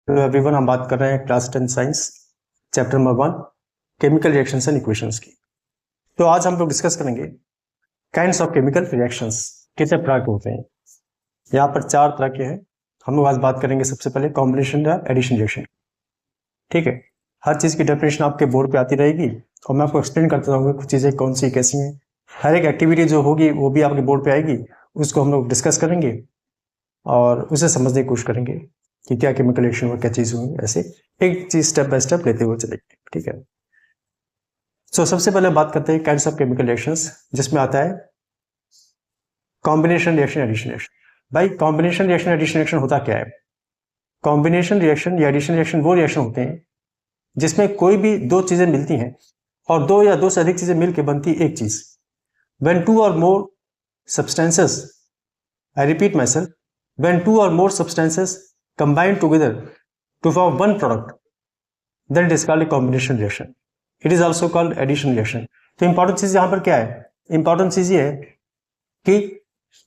Hello everyone, हम बात कर रहे हैं class 10 science chapter number 1 chemical reactions and equations की। तो आज हम लोग डिस्कस करेंगे काइंड्स ऑफ केमिकल रिएक्शंस, कितने प्रकार के होते हैं। यहाँ पर 4 तरह के हैं। हम लोग आज बात करेंगे सबसे पहले कॉम्बिनेशन या एडिशन रिएक्शन। ठीक है, हर चीज़ की डेफिनेशन आपके बोर्ड पे आती रहेगी और मैं आपको एक्सप्लेन करता रहूँगा कुछ चीज़ें कौन सी कैसी हैं। हर एक एक्टिविटी जो होगी वो भी आपके बोर्ड पे आएगी, उसको हम लोग डिस्कस करेंगे और उसे समझने की कोशिश करेंगे कि क्या केमिकल रिएक्शन और क्या चीज़ होंगी। ऐसे एक चीज स्टेप बाय स्टेप लेते हुए चलेंगे। ठीक है, सबसे पहले बात करते हैं काइंड्स ऑफ केमिकल रिएक्शंस, जिसमें आता है कॉम्बिनेशन रिएक्शन, एडिशन रिएक्शन। भाई कॉम्बिनेशन रिएक्शन, एडिशन रिएक्शन होता क्या है? कॉम्बिनेशन रिएक्शन या एडिशन रिएक्शन वो रिएक्शन होते हैं जिसमें कोई भी दो चीजें मिलती हैं और दो या दो से अधिक चीजें मिलकर बनती एक चीज। When two or more substances, I repeat myself, when two or more substances combine together to form one product, then it is called a combination reaction. It is also called addition reaction. तो important चीज यहां पर क्या है? Important चीज ये है कि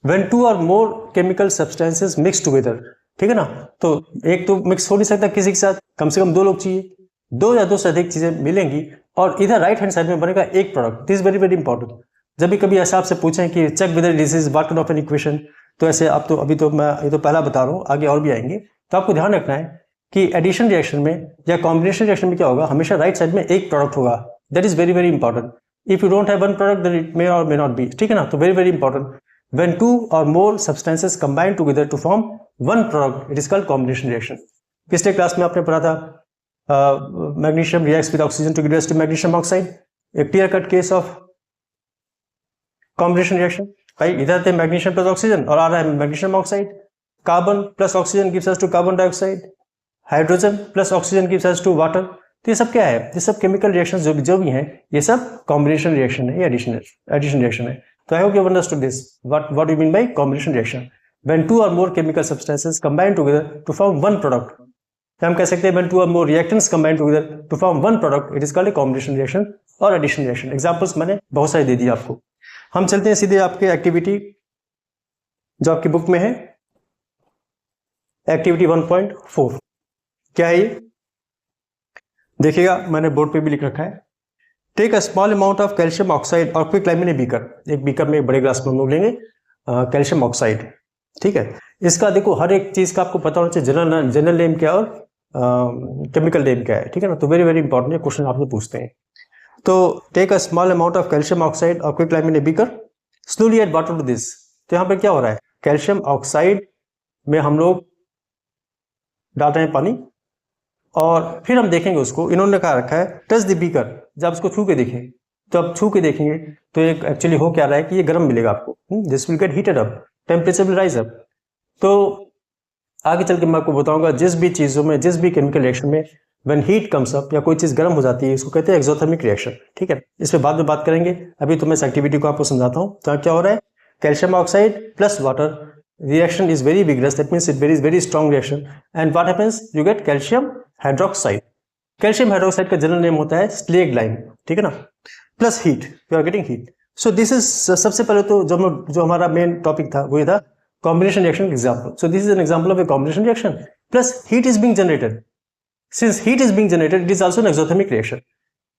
when two or more chemical substances mix together, ठीक है ना, तो एक तो मिक्स हो नहीं सकता किसी के साथ, कम से कम दो लोग चाहिए, दो या दो से अधिक चीजें मिलेंगी और इधर राइट हैंड साइड में बनेगा एक product. This very very important. जब भी कभी ऐसा आपसे पूछें कि check with this is what kind of an equation, तो ऐसे आप तो अभी तो मैं ये तो पहला बता रहा हूँ, आगे और भी आएंगे। तो आपको ध्यान रखना है कि एडिशन रिएक्शन में या कॉम्बिनेशन रिएक्शन में क्या होगा, हमेशा राइट साइड में एक प्रोडक्ट होगा। That is very very important. If you don't have one product then it may or may not be, ठीक है ना। तो very very important, when two or more substances combine together to form one product, it is called combination reaction. पिछले class में आपने पढ़ा था magnesium reacts with oxygen to give two magnesium oxide, a clear cut case of combination reaction. भाई इधर थे magnesium plus oxygen और आ रहा है magnesium oxide, carbon plus oxygen gives us to carbon dioxide, hydrogen plus oxygen gives us to water. तो ये सब क्या है? ये सब केमिकल रिएक्शंस जो भी हैं, ये सब कॉम्बिनेशन रिएक्शन है या एडिशन रिएक्शन है। तो I hope you understood this, what you mean by combination reaction. When two or more chemical substances combine together to form one product, हम कह सकते हैं when two or more reactants combine together to form one product, it is called a combination reaction or addition reaction. Examples मैंने बहुत सारे दे दिए आपको। हम चलते हैं सीधे आपके एक्टिविटी जो आपकी बुक में है, एक्टिविटी 1.4। क्या है ये? देखिएगा, मैंने बोर्ड पे भी लिख रखा है। Take a small amount of calcium oxide or quick lime in a beaker. एक बीकर में, एक बड़े ग्लास में हम लोग लेंगे कैल्शियम ऑक्साइड। ठीक है, इसका देखो हर एक चीज का आपको पता होना चाहिए, जनरल नेम क्या और केमिकल नेम क्या है। ठीक है ना, तो वेरी वेरी इंपॉर्टेंट है, क्वेश्चन आपसे पूछते हैं। तो take a small amount of calcium oxide or quick lime in a beaker, slowly add water to this. तो यहाँ पर क्या हो रहा है? कैल्शियम ऑक्साइड में हम लोग डाल रहे हैं पानी और फिर हम देखेंगे उसको, इन्होंने कहा रखा है टच द बीकर। जब उसको छू के देखें, तो अब छू के देखेंगे तो एक एक्चुअली हो क्या रहा है कि ये गर्म मिलेगा आपको, this will get heated up, temperature will rise up. तो आगे चल के मैं आपको बताऊंगा जिस भी चीजों में, जिस भी केमिकल रिएक्शन में व्हेन हीट कम्स अप या कोई चीज गर्म हो जाती है, इसको कहते हैं एक्सोथर्मिक रिएक्शन। ठीक है, इस पर बाद में बात करेंगे, अभी तो मैं इस एक्टिविटी को आपको समझाता हूँ। तो क्या हो रहा है? Calcium oxide plus water, reaction is very vigorous, that means it very strong reaction, and what happens, you get calcium hydroxide. Calcium hydroxide का जनरल नेम होता है स्लेग लाइम, ठीक है ना, plus heat, you are getting heat. So this is, सबसे पहले तो जो हमारा मेन टॉपिक था वो ये था combination reaction example. So this is an example of A combination reaction, plus heat is being generated. Since heat is being generated, it is also N exothermic reaction.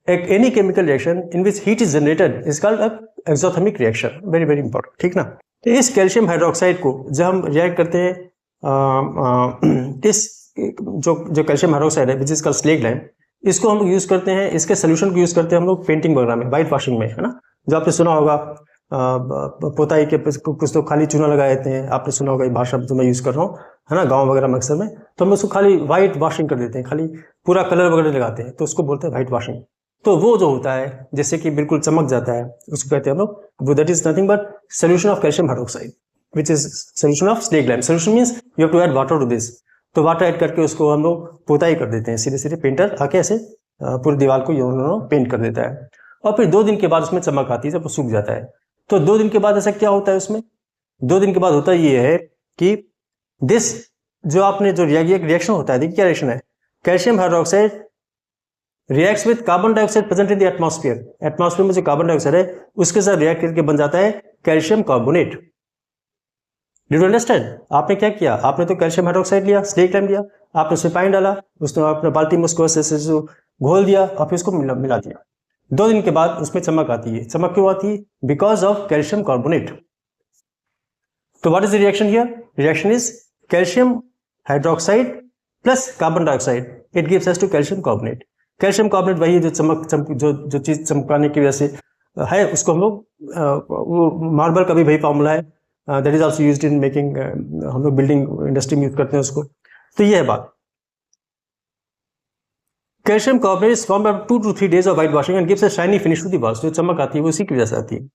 Any chemical reaction in which heat is generated is called a exothermic reaction. Very very important, ठीक ना। तो इस calcium hydroxide को जब हम react करते हैं इस जो कैल्शियम हाइड्रोक्साइड है which is called slaked lime, इसको हम यूज करते हैं, इसके सोल्यूशन को यूज करते हैं हम लोग पेंटिंग वगैरह में, व्हाइट वॉशिंग में, है ना। जो आपने सुना होगा पोताई के कुछ तो खाली चूना लगा देते हैं, आपने सुना होगा, ये भाषा जो मैं यूज कर रहा हूँ, है ना, गाँव वगैरह में अक्सर में, तो हम उसको खाली व्हाइट वॉशिंग कर देते हैं, खाली पूरा कलर वगैरह लगाते हैं, तो उसको बोलते हैं व्हाइट वॉशिंग। तो वो जो होता है जैसे कि बिल्कुल चमक जाता है, उसको कहते हैं हम लोग, that is nothing but solution of calcium hydroxide which is solution of slag lime. Solution means you have to add water to this. तो वाटर ऐड करके उसको हम लोग पोताई कर देते हैं, सीधे सीधे पेंटर आके ऐसे पूरी दीवार को पेंट कर देता है, और फिर 2 दिन के बाद उसमें चमक आती है जब वो सूख जाता है। तो 2 दिन के बाद ऐसा क्या होता है उसमें? 2 दिन के बाद होता ये है कि दिस जो आपने जो रिएक्शन होता है, देखिए क्या रिएक्शन है, calcium hydroxide reacts with carbon dioxide present in the atmosphere. Atmosphere में जो कार्बन डाइऑक्साइड है उसके साथ रिएक्ट करके बन जाता है calcium carbonate. Did you understand? आपने क्या किया? आपने तो कैल्शियम हाइड्रोक्साइड लिया, स्लेग लाइम लिया, आपने उसमें पानी डाला, उसने आपने बाल्टी में उसको ऐसे घोल दिया और फिर उसको मिला दिया। 2 दिन के बाद उसमें चमक आती है। चमक क्यों आती है? Because of calcium carbonate. तो what is the reaction here? Reaction is calcium hydroxide plus carbon dioxide, it gives us to calcium carbonate. Calcium carbonate वही है जो जो चीज चमकाने की वजह से है, उसको हम लोग मार्बल का भी वही फॉर्मूला है, that is also used in making, हम लोग बिल्डिंग इंडस्ट्री में यूज करते हैं उसको। तो ये है बात। Calcium carbonate is formed after 2 to 3 days of white washing and gives a shiny finish to the walls। जो चमक आती है वो इसी की वजह से आती है।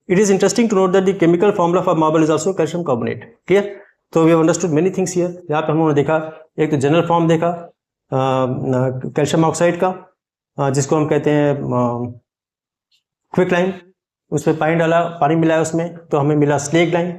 It is interesting to note that the chemical formula for marble is also calcium carbonate. Clear? तो we have understood many things here. यहाँ पे हम लोगों ने देखा, एक तो जनरल फॉर्म देखा कैल्शियम ऑक्साइड का, जिसको हम कहते हैं क्विक लाइम। उसमें पानी डाला, पानी मिलाया उसमें, तो हमें मिला स्लेक लाइम।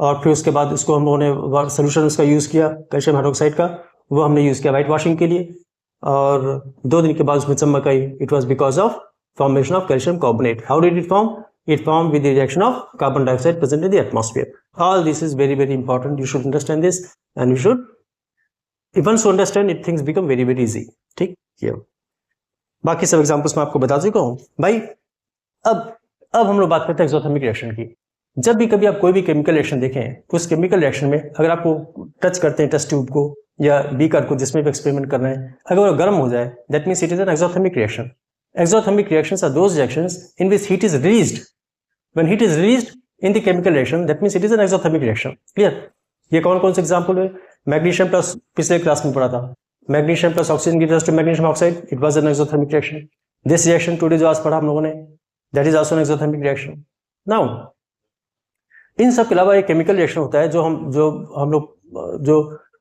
और फिर उसके बाद उसको हम लोगों ने सोल्यूशन उसका यूज़ किया कैल्शियम हाइड्रोक्साइड का, वो हमने यूज़ किया वाइट वॉशिंग के लिए। और 2 दिन के बाद उसमें चमक आई। It was because of formation of calcium carbonate. How did it form? It formed with the reaction of carbon dioxide present in the atmosphere. All this is very, very important. You should understand this, and you should, once you understand it, things become very, very easy. ठीक? ये बाकी सब examples मैं आपको बता चुका हूँ भाई। अब हम लोग बात करते हैं एक्सोथर्मिक रिएक्शन की। जब भी कभी आप कोई भी केमिकल रिएक्शन देखें, उस केमिकल रिएक्शन में अगर आपको टच करते हैं टेस्ट ट्यूब को या बीकर को, जिसमें भी एक्सपेरिमेंट कर रहे हैं, अगर वो गर्म हो जाए, that means it is an exothermic reaction. Exothermic reactions are those reactions in which heat is released. When heat is released in the chemical reaction, that means it is an exothermic reaction. Clear? ये कौन कौन से example हुए? Magnesium plus, पिछले class में पढ़ा था, magnesium plus oxygen gives us to magnesium oxide, it was an exothermic reaction. This reaction today जो आज पढ़ा हम लोगों ने, that is also N exothermic reaction. Now in सब के अलावा एक केमिकल रिएक्शन होता है जो हम लोग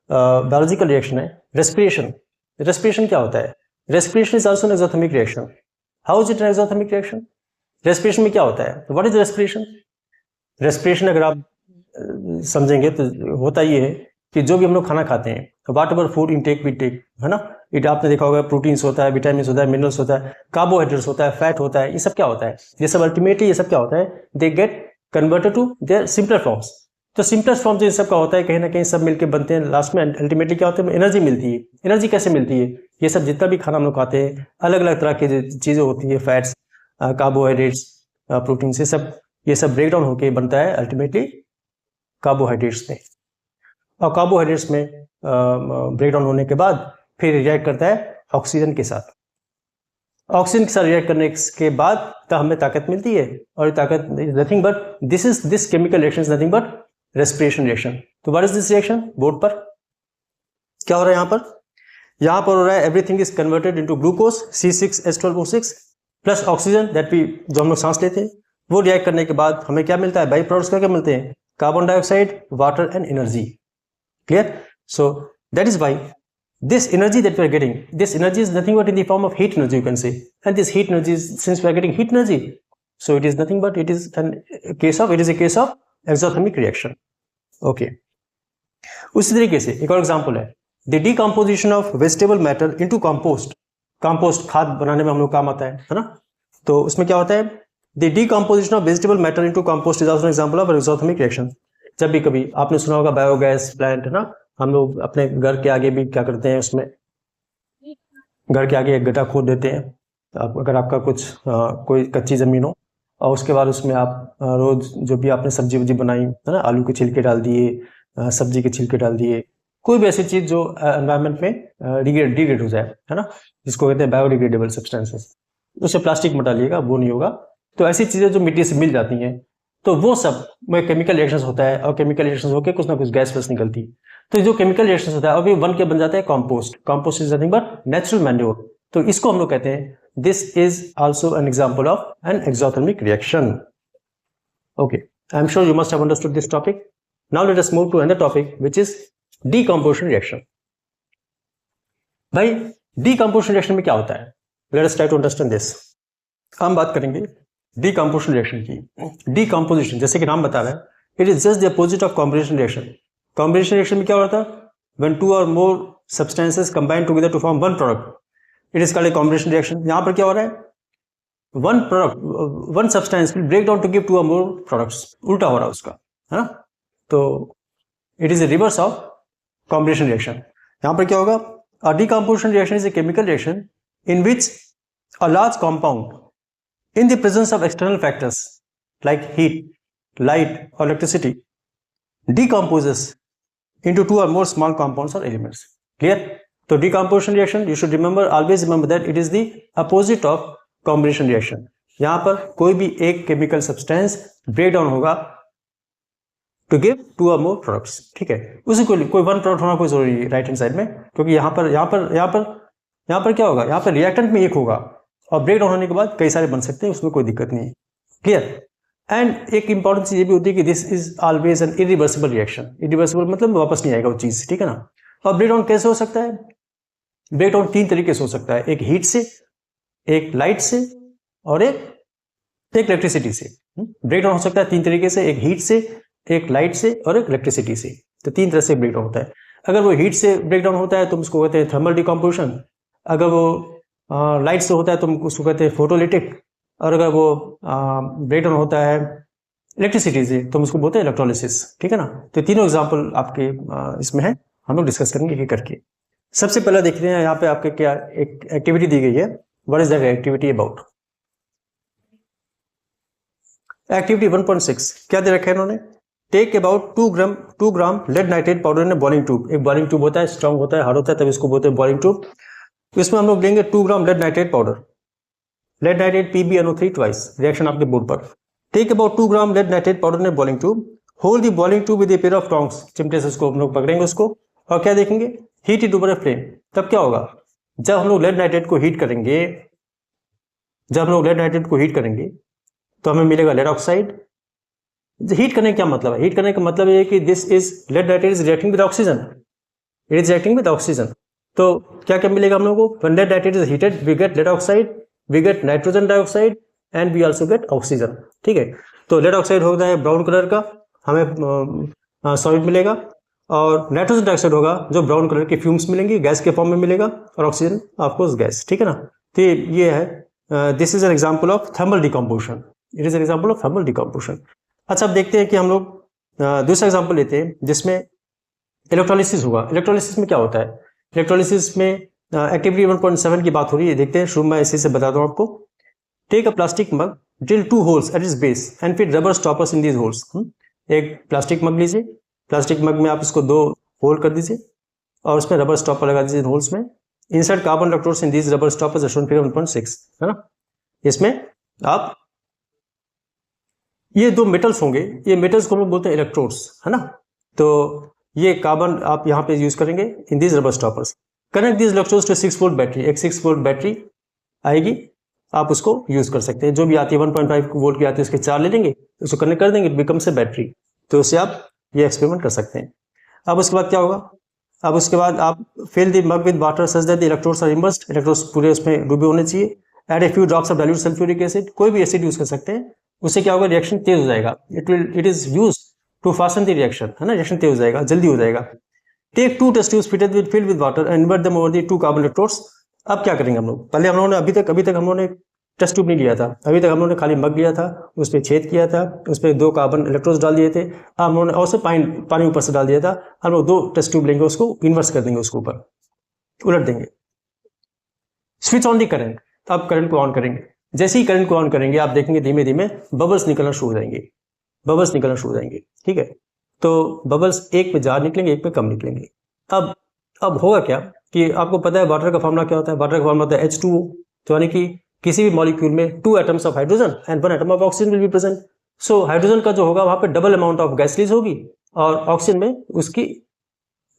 बायोलॉजिकल रिएक्शन है, रेस्पिरेशन। रेस्पिरेशन क्या होता है? Respiration is also an exothermic reaction. How is it an exothermic reaction? Respiration में क्या होता है? What is respiration? Respiration अगर आप समझेंगे तो होता ये है कि जो भी हम लोग खाना खाते हैं, whatever food intake we take, है ना, इट आपने देखा होगा, प्रोटीन्स होता है, विटामिन होता है, मिनरल्स होता है, कार्बोहाइड्रेट्स होता है, फैट होता है, ये सब क्या होता है? ये सब अल्टीमेटली ये सब क्या होता है? They get converted to their simpler forms. तो सिंपलेस्ट फॉर्म जो इन सब का होता है, कहीं ना कहीं सब मिलकर बनते हैं, लास्ट में अल्टीमेटली क्या होता है? एनर्जी मिलती है। एनर्जी कैसे मिलती है? ये सब जितना भी खाना हम लोग खाते हैं, अलग अलग तरह की चीज़ें होती है, फैट्स, कार्बोहाइड्रेट्स, प्रोटीन, ये सब ब्रेक डाउन होकर बनता है अल्टीमेटली कार्बोहाइड्रेट्स में। और कार्बोहाइड्रेट्स में ब्रेक डाउन होने के बाद फिर रिएक्ट करता है ऑक्सीजन के साथ। ऑक्सीजन के साथ रिएक्ट करने के बाद तो हमें ताकत मिलती है, और ये ताकत nothing but this chemical reaction is nothing but respiration reaction. तो what is this reaction? Board पर क्या हो रहा है? यहाँ पर हो रहा है everything is converted into glucose C6H12O6 plus oxygen that we, जो हम लोग सांस लेते हैं, वो रिएक्ट करने के बाद हमें क्या मिलता है? बाई प्रोडक्ट्स क्या मिलते हैं? Carbon dioxide, water and energy. Clear? So that is why this energy that we are getting, this energy is nothing but in the form of heat energy, you can say. And this heat energy is, since we are getting heat energy, so it is nothing but it is a case of exothermic reaction. Okay. उसी तरीके से एक और example है, the decomposition of vegetable matter into compost. compost खाद बनाने में हम लोग काम आता है ना? तो उसमें क्या होता है? the decomposition of vegetable matter into compost is also an example of exothermic reaction. जब भी कभी आपने सुना होगा बायोगैस प्लांट, है ना, हम लोग अपने घर के आगे भी क्या करते हैं, उसमें घर के आगे एक गड्ढा खोद देते हैं। अगर आपका कुछ कोई कच्ची ज़मीन हो, और उसके बाद उसमें आप रोज़ जो भी आपने सब्जी वब्जी बनाई, है ना, आलू के छिलके डाल दिए, सब्जी के छिलके डाल दिए, कोई भी ऐसी चीज़ जो एनवायरनमेंट में डिग्रेड हो जाए, है ना, जिसको कहते हैं बायोडिग्रेडेबल सब्सटेंसेस, उसे प्लास्टिक में डालिएगा, वो नहीं होगा। तो ऐसी चीज़ें जो मिट्टी से मिल जाती हैं, तो वो सब में केमिकल रिएक्शंस होता है, और केमिकल रिएक्शंस होकर कुछ ना कुछ गैस वैस निकलती है। तो जो केमिकल रिएक्शंस होता है अभी बन के बन जाता है compost. Compost is nothing but natural manure. तो इसको हम लोग कहते हैं this is also an example of an exothermic reaction. Okay, I am sure you must have understood this topic. Now let us move to another topic which is decomposition reaction. भाई decomposition reaction में क्या होता है? Let us try to understand this. हम बात करेंगे decomposition reaction की। Decomposition जैसे कि नाम बता रहा है, it is just the opposite of combination reaction. Combination reaction में क्या हो रहा था? When two or more substances combine together to form one product, it is called a combination reaction. यहाँ पर क्या हो रहा है? One substance will break down to give two or more products. उल्टा हो रहा है उसका, है ना? तो it is a reverse of combination reaction. यहाँ पर क्या होगा, a decomposition reaction is a chemical reaction in which a large compound in the presence of external factors like heat, light or electricity decomposes into two or more small compounds or elements. Clear? तो decomposition reaction, you should remember, always remember that it is the opposite of combination reaction. यहाँ पर कोई भी एक chemical substance break down होगा to give two or more products. ठीक है, उसी को कोई one product होना कोई जरूरी है राइट हैंड साइड में, क्योंकि यहाँ पर क्या होगा, यहाँ पर रिएक्टेंट में एक होगा और ब्रेक डाउन होने के बाद कई सारे बन सकते हैं, उसमें कोई दिक्कत नहीं है. क्लियर? एंड एक इंपॉर्टेंट चीज ये भी होती है कि this is always an irreversible reaction. Irreversible मतलब वापस नहीं आएगा वो चीज, ठीक है ना. और ब्रेक डाउन कैसे हो सकता है? ब्रेक डाउन तीन तरीके से हो सकता है, एक हीट से, एक लाइट से और एक इलेक्ट्रिसिटी से. ब्रेक डाउन हो सकता है तीन तरीके से, एक हीट से, एक लाइट से और एक इलेक्ट्रिसिटी से. तो तीन तरह से ब्रेक डाउन होता है. अगर वो हीट से ब्रेक डाउन होता है तो उसको कहते हैं थर्मल डिकम्पोजिशन. अगर वो लाइट से होता है तो उसको कहते हैं फोटोलिटिक. और अगर वो ब्रेक डाउन होता है इलेक्ट्रिसिटी से तो हम उसको बोलते हैं इलेक्ट्रोलिसिस. ठीक है ना. तो तीनों एग्जांपल आपके इसमें है, हम लोग डिस्कस करेंगे एक करके. सबसे पहले देख रहे हैं यहाँ पे आपके क्या एक एक्टिविटी दी गई है. What is that activity about? Activity 1.6 क्या दे रखा है इन्होंने? Take about 2 gram lead nitrate powder in boiling tube. एक बॉइलिंग ट्यूब होता है, स्ट्रॉन्ग होता है, हार्ड होता है, तब इसको बोलते हैं बॉइलिंग ट्यूब. इसमें हम लोग लेंगे 2 gram lead nitrate powder. Lead nitrate PbNO3 twice. Reaction आपके बोर्ड पर. Take about 2 gram lead nitrate powder in boiling tube. Hold the boiling tube with a pair of tongs. चिमटे से उसको हम लोग पकड़ेंगे उसको और क्या देखेंगे, heat it over a flame. तब क्या होगा, जब हम लोग लेड नाइट्रेट को हीट करेंगे, तो हमें मिलेगा लेड ऑक्साइड. हीट करने का क्या मतलब है? हीट करने का मतलब ये है कि this is lead nitrate is reacting with oxygen. It is reacting with oxygen. तो क्या क्या मिलेगा हम लोगों को? When lead nitrate is heated we get lead oxide, we get nitrogen dioxide and we also get oxygen. ठीक है. तो लेड ऑक्साइड होता है ब्राउन कलर का, हमें सॉलिड मिलेगा. और नाइट्रोजन डाइऑक्साइड होगा जो ब्राउन कलर के फ्यूम्स मिलेंगे, गैस के फॉर्म में मिलेगा. और ऑक्सीजन ऑफकोर्स गैस. ठीक है ना. तो ये है, this is an example of thermal decomposition. It is an example of thermal decomposition. अच्छा, अब देखते हैं कि हम लोग दूसरा एग्जाम्पल लेते हैं जिसमें इलेक्ट्रोलिसिस होगा. इलेक्ट्रोलिसिस में क्या होता है? इलेक्ट्रोलिसिस में एक्टिविटी 1.7 की बात हो रही है. देखते हैं, शुरू में इसी से बताता हूँ आपको. Take a plastic mug, drill 2 holes at its base and fit rubber stoppers in these holes. एक प्लास्टिक मग लीजिए. प्लास्टिक मग में आप इसको 2 होल कर दीजिए और उसमें रबर स्टॉपर लगा दीजिए होल्स में. Insert carbon electrodes in these rubber stoppers as shown figure 1.6. है ना. इसमें आप ये 2 मेटल्स होंगे, ये मेटल्स को हम लोग बोलते हैं इलेक्ट्रोड्स. है ना. तो ये कार्बन आप यहाँ पे यूज करेंगे in these rubber stoppers. Connect these electrodes to 6 volt battery. एक 6 वोल्ट बैटरी आएगी, आप उसको यूज कर सकते हैं. जो भी आती है 1.5 वोल्ट की आती है उसके 4 ले लेंगे, उसको कनेक्ट कर देंगे, इट बिकम्स ए बैटरी. तो उससे आप ये एक्सपेरिमेंट कर सकते हैं. अब उसके बाद क्या होगा? अब उसके बाद आप fill the mug with water such that the electrodes are immersed. Electrodes पूरे उसमें डूबे होने चाहिए. Add a few drops of dilute sulphuric acid. कोई भी एसिड यूज कर सकते हैं. उससे क्या होगा, रिएक्शन तेज हो जाएगा. It is use to fasten the reaction. है ना. रिएक्शन तेज हो जाएगा, जल्दी हो जाएगा. Take 2 test tubes filled with water and invert them over the 2 carbon electrodes. अब क्या करेंगे हम लोग? पहले हम लोगों ने अभी तक हम लोगों ने टेस्ट ट्यूब नहीं लिया था. अभी तक हम लोगों ने खाली मग लिया था, उस पर छेद किया था, उस पर 2 कार्बन इलेक्ट्रोड्स डाल दिए थे. अब हम लोगों ने और से पानी ऊपर से डाल दिया था. हम लोग 2 टेस्ट ट्यूब लेंगे, उसको इन्वर्स कर देंगे, उसके ऊपर उलट देंगे. Switch on the current. अब करंट को ऑन करेंगे. जैसे ही करंट को ऑन करेंगे आप देखेंगे धीमे धीमे बबल्स निकलना शुरू हो जाएंगे. ठीक है. तो बबल्स एक पे ज़्यादा निकलेंगे, एक पे कम निकलेंगे. अब होगा क्या कि आपको पता है वाटर का फॉर्मूला क्या होता है? वाटर का फॉर्मूला होता है H2O. तो यानी कि किसी भी मॉलिक्यूल में 2 atoms of hydrogen and 1 atom of oxygen will be present. So hydrogen का जो होगा वहां पे double amount of gas release होगी और ऑक्सीजन में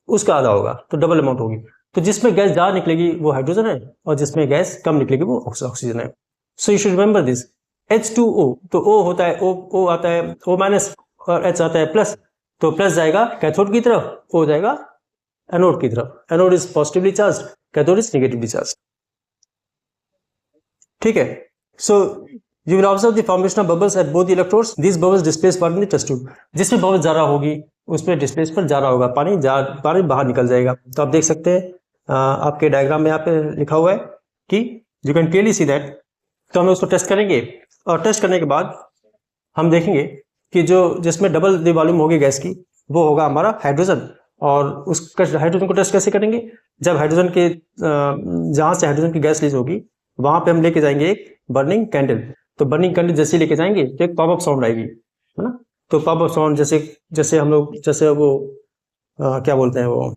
उसका आधा होगा, तो डबल अमाउंट होगी. तो जिसमें गैस ज़्यादा निकलेगी वो हाइड्रोजन है और जिसमें गैस कम निकलेगी वो ऑक्सीजन है. So you should remember this. H2O, तो O होता है, O आता है O माइनस और H आता है प्लस. तो प्लस जाएगा कैथोड की तरफ, O जाएगा एनोड की तरफ. Anode is positively charge, cathode is negatively charge. ठीक है. So you will observe the formation of bubbles at both electrodes. This bubbles displace water in the test tube. जिसमें bubble ज़्यादा होगी उसमें डिस्प्लेसमेंट ज़्यादा होगा, पानी बाहर निकल जाएगा. तो आप देख सकते हैं आपके डायग्राम में यहाँ पे लिखा हुआ है कि you can clearly see that. तो हम उसको टेस्ट करेंगे और टेस्ट करने के बाद हम देखेंगे कि जो जिसमें डबल द वॉल्यूम होगी गैस की वो होगा हमारा हाइड्रोजन और उसका हाइड्रोजन को टेस्ट कैसे करेंगे? जब हाइड्रोजन के जहां से हाइड्रोजन की गैस रिलीज होगी वहां पे हम लेके जाएंगे एक बर्निंग कैंडल। तो बर्निंग कैंडल जैसे लेके जाएंगे तो एक पॉपअप साउंड आएगी, है ना। तो पॉपअप साउंड जैसे जैसे हम लोग जैसे वो क्या बोलते हैं, वो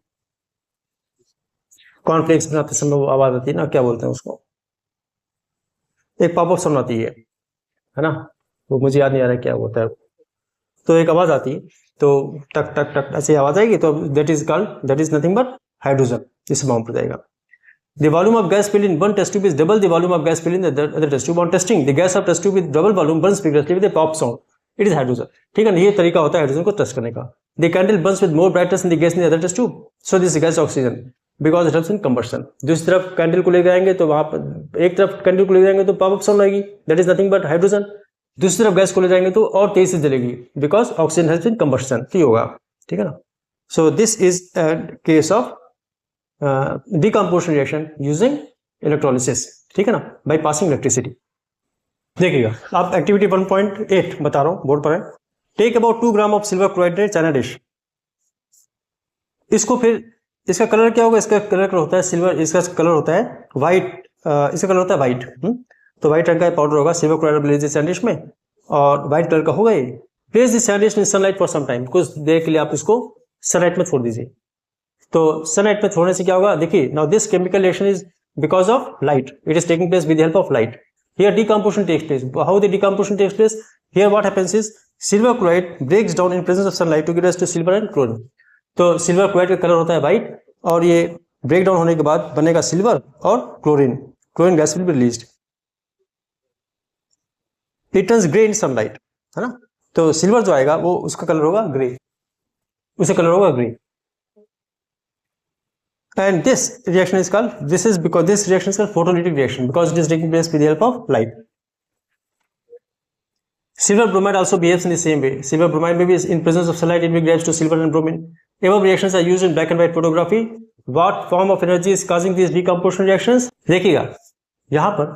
कॉर्नफ्लेक्स बनाते समय वो आवाज आती है ना, क्या बोलते हैं उसको, एक पॉपअप साउंड आती है ना, वो मुझे याद नहीं आ रहा क्या होता है। तो एक आवाज आती है, तो टक टक टक ऐसी आवाज आएगी, तो that is nothing but hydrogen, इस बाउंड पर जाएगा। The volume of gas filled in one test tube is double the volume of gas filled in the other test tube. On testing, the gas of test tube with double volume burns vigorously with a pop sound. It is hydrogen. ठीक है ना, ये तरीका होता है hydrogen को test करने का। The candle burns with more brightness than the gas in the other test tube. So this gas oxygen because it helps in combustion. दूसरी तरफ कैंडल को ले जाएंगे तो वहां पर एक तरफ कैंडल को ले जाएंगे तो पॉप अप साउंड आएगी, that is nothing but hydrogen. दूसरी तरफ गैस को ले जाएंगे तो और तेज से जलेगी because oxygen helps in combustion. तो ये होगा, ठीक है ना। So this is a case of decomposition reaction using electrolysis, ठीक है ना, बाय पासिंग इलेक्ट्रिसिटी। देखिएगा आप एक्टिविटी 1.8 बता रहा हूं, बोर्ड पर है। Take about 2 gram of silver chloride china dish. इसको फिर इसका कलर क्या होगा? इसका कलर होता है सिल्वर, इसका कलर होता है व्हाइट, इसका कलर होता है व्हाइट। तो व्हाइट रंग का पाउडर होगा, silver chloride place china dish में, और व्हाइट कलर का होगा ये। Place this china dish in sunlight for some time, कुछ देर के लिए आप इसको सनलाइट में छोड़ दीजिए। तो सनलाइट में छोड़ने से क्या होगा? देखिए, now this chemical reaction is because of light, it is taking place with the help of light. Here decomposition takes place. How the decomposition takes place? Here what happens is silver chloride breaks down in presence of sunlight to give rise to silver and chlorine. तो silver chloride का colour होता है white, और ये break down होने के बाद बनेगा सिल्वर और chlorine, chlorine gas will be released. It turns grey in sunlight, है ना। तो सिल्वर जो आएगा वो उसका कलर होगा ग्रे, उसका कलर होगा grey. And this reaction is called, this reaction is called photolytic reaction because it is taking place with the help of light. Silver bromide also behaves in the same way. Silver bromide may be in presence of sunlight, it will react to silver and bromine. Above reactions are used in black and white photography. What form of energy is causing these decomposition reactions? देखिएगा, यहाँ पर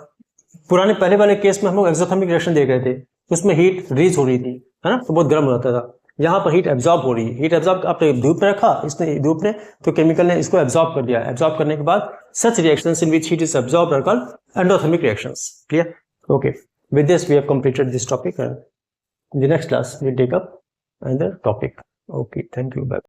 पुराने पहले वाले case में हम लोग exothermic reaction देख रहे थे, उसमें हीट रिलीज हो रही थी, है ना, तो बहुत गर्म हो जाता था। यहाँ पर हीट एब्जॉर्ब हो रही है, हीट एब्जॉर्ब आपने धूप में रखा, इसने धूप ने तो केमिकल ने इसको एब्जॉर्ब कर दिया। एब्जॉर्ब करने के बाद such reactions in which heat is absorbed are called endothermic reactions. Clear? Okay, with this we have completed this topic. In the next class we take up another topic. Okay, thank you, bye.